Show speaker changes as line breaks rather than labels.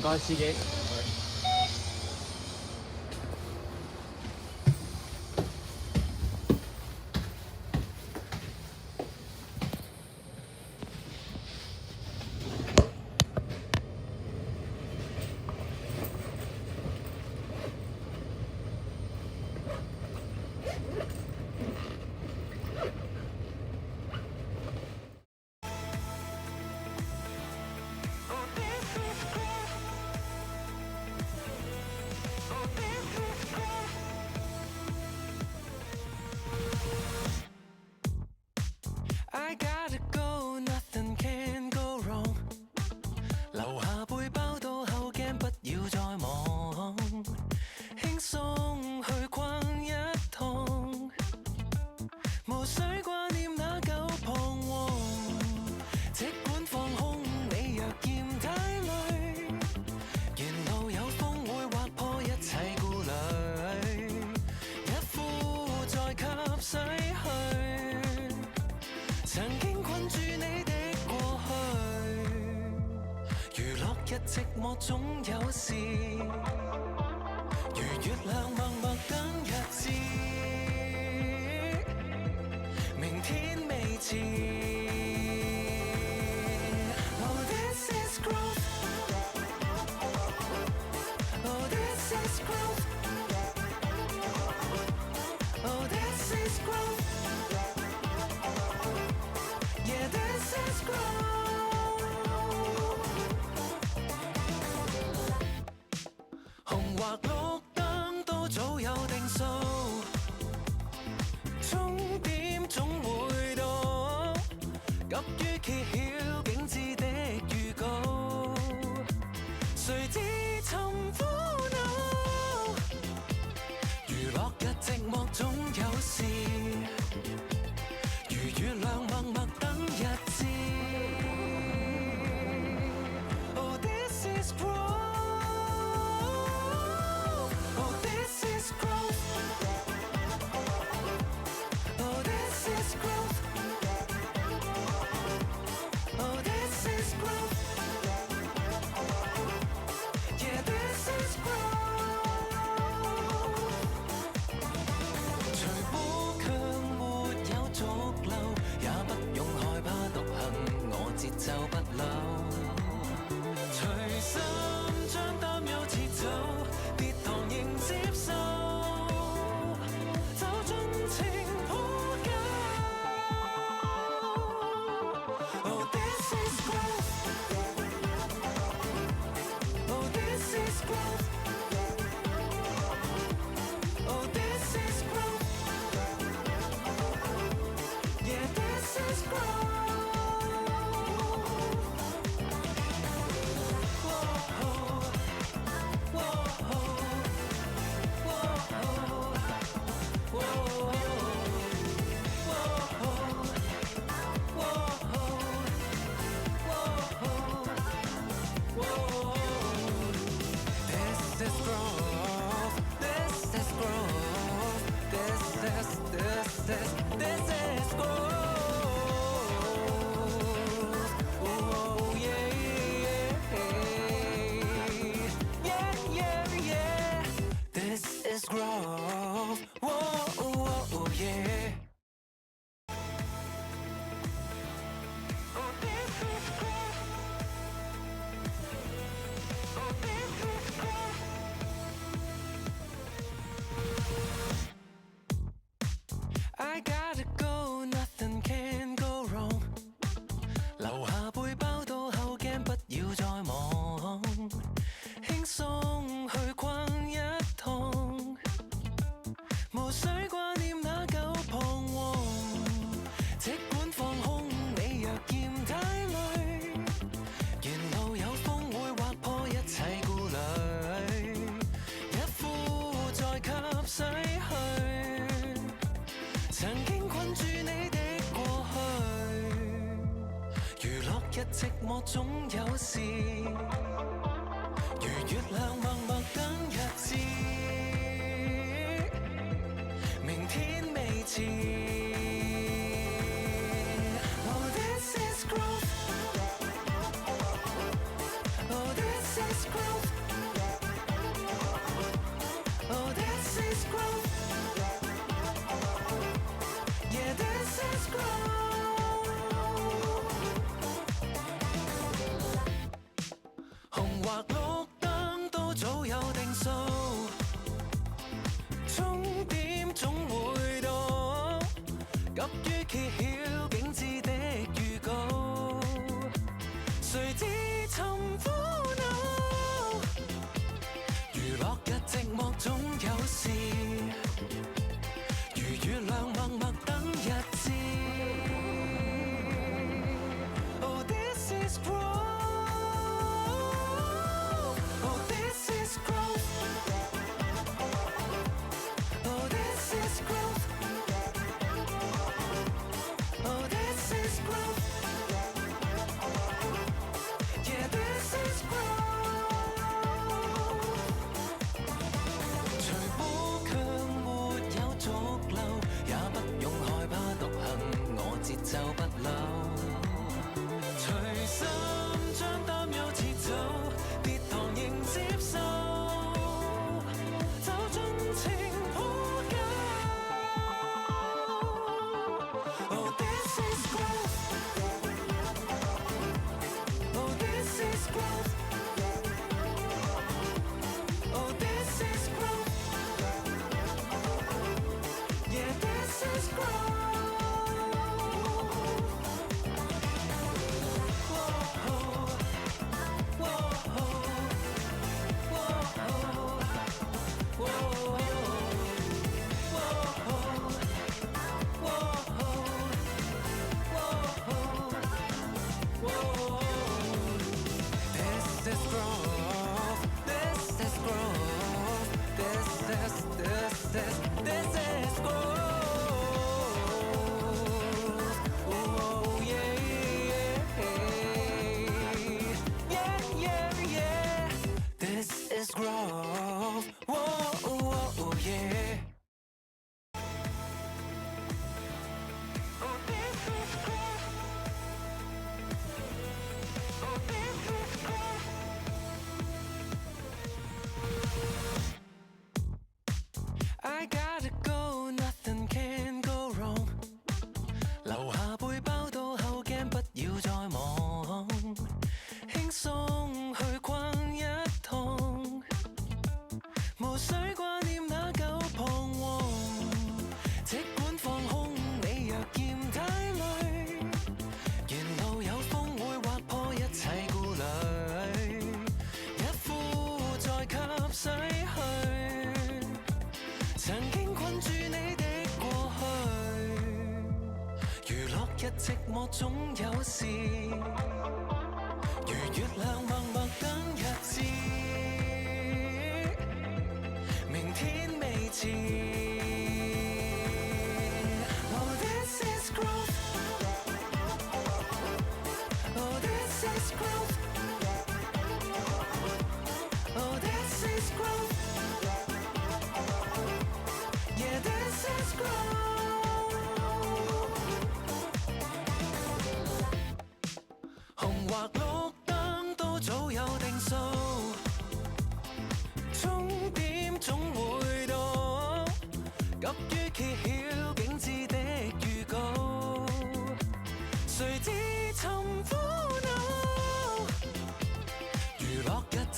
該司機。
I gotta go, nothing can go wrong。留下背包到後鏡，不要再望，輕鬆去逛一趟，無需掛念那舊彷徨。即管放空，你若嫌太累，沿路有風會劃破一切顧慮，一呼再吸水去。曾經困住你的過去，娛樂日寂寞總有時，如月亮默默等日子，明天未遲。Oh, this is growth. Oh, this is growth. Oh, this is growth. Yeah, this is growth. 紅或綠燈都早有定數，終點總會到，急於揭曉景致的預告，誰知尋苦惱，娛樂日寂寞總有時，如月亮默默等日子。Oh, this is growth. Oh, this is growth. Oh, this is growth. Oh, this is growth. Yeah, this is growth. 隨步強沒有續流，也不用害怕獨行，我節奏不朽。隨心將擔憂撤走，跌宕仍接受，就盡情抱緊。Oh, this is growth. Oh, this is growth. Oh, this is growth. Yeah, this is growth. Whoa, whoa, whoa, whoa, This is growth. This is growth. This is growth. Oh, yeah, yeah, yeah, yeah. This is growth. Whoa, yeah. Oh, this is growth. Oh, this is growth. I gotta go, nothing can go wrong。留下背包到後鏡，不要再望，輕鬆去逛一趟，無需掛念那舊彷徨。即管放空，你若嫌太累，沿路有風會劃破一切顧慮，一呼再吸水去。曾經困住你的過去，娛樂日寂寞總有時，如月亮默默等日子，明天未遲。Oh, this is growth. Oh, this is growth. 紅或綠燈都早有定數，終點總會到，急於揭曉景緻的預告，誰知尋苦惱，娛樂日寂寞總有時，如月亮默默等日子。Oh, this is growth. Oh, this is growth. Oh, this is growth. Oh, this is growth. Yeah, this is growth. 隨步強沒有逐流，也不用害怕獨行，我節奏不朽。隨心將擔憂撤走，跌宕仍接受，找盡情抱緊。Oh, this is growth. Oh, this is growth. Oh, this is growth. Yeah, this is growth. This is growth. This is growth. This is growth. Oh yeah, yeah. This is growth. Whoa, yeah. Oh, this is growth. Oh, this is growth. I gotta go, nothing can go wrong. 留下背包到後鏡，不要再望，輕鬆去逛一趟，無需掛念那舊彷徨。即管放空，你若嫌太累，沿路有風會劃破一切顧慮，一呼再吸洗去曾經困住你的過去，娛樂日寂寞總有時，如月亮默默等日子，明天未遲。Oh, this is growth. Oh, this is growth. Oh, this is growth. Yeah, this is growth. 紅或綠燈都早有定數，終點總會到，急於揭曉景緻的預告，誰知尋苦惱，娛樂日寂